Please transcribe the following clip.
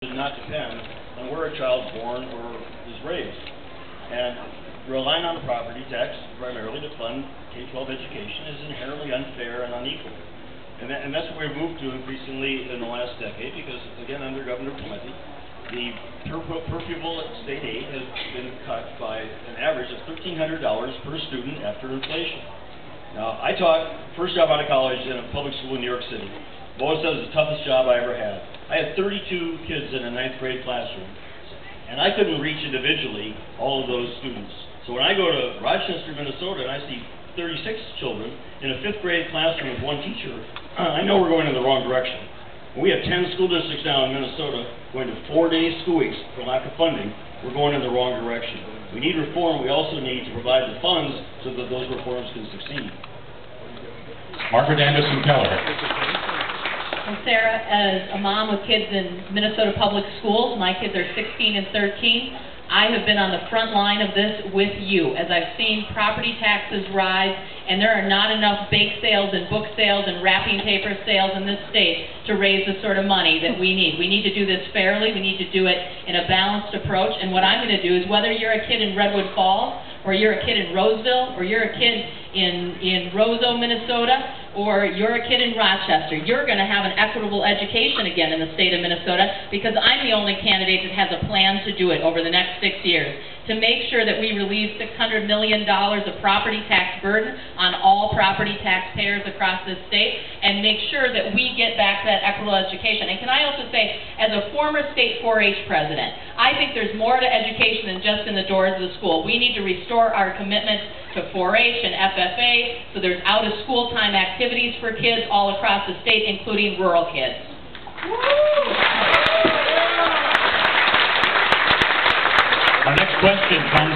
does not depend on where a child's born or is raised. And relying on property tax primarily to fund K-12 education is inherently unfair and unequal. And that's what we've moved to increasingly in the last decade because, again, under Governor Clemente, the per pupil state aid has been cut by an average of $1,300 per student after inflation. Now, I taught first job out of college in a public school in New York City. I've always said it was the toughest job I ever had. I had 32 kids in a 9th grade classroom, and I couldn't reach individually all of those students. So when I go to Rochester, Minnesota, and I see 36 children in a 5th grade classroom with one teacher, I know we're going in the wrong direction. We have 10 school districts now in Minnesota going to 4-day school weeks for lack of funding. We're going in the wrong direction. We need reform. We also need to provide the funds so that those reforms can succeed. Margaret Anderson Keller. And Sarah, as a mom with kids in Minnesota public schools, my kids are 16 and 13, I have been on the front line of this with you as I've seen property taxes rise, and there are not enough bake sales and book sales and wrapping paper sales in this state to raise the sort of money that we need. We need to do this fairly. We need to do it in a balanced approach. And what I'm going to do is, whether you're a kid in Redwood Falls, or you're a kid in Roseville, or you're a kid in Roseau, Minnesota, or you're a kid in Rochester, you're going to have an equitable education again in the state of Minnesota, because I'm the only candidate that has a plan to do it over the next 6 years, to make sure that we relieve $600 million of property tax burden on all property taxpayers across this state, and make sure that we get back that equitable education. And can I also say, as a former state 4-H president, I think there's more to education than just in the doors of the school. We need to restore our commitment to 4-H and FFA, so there's out-of-school time activities for kids all across the state, including rural kids. Our next question comes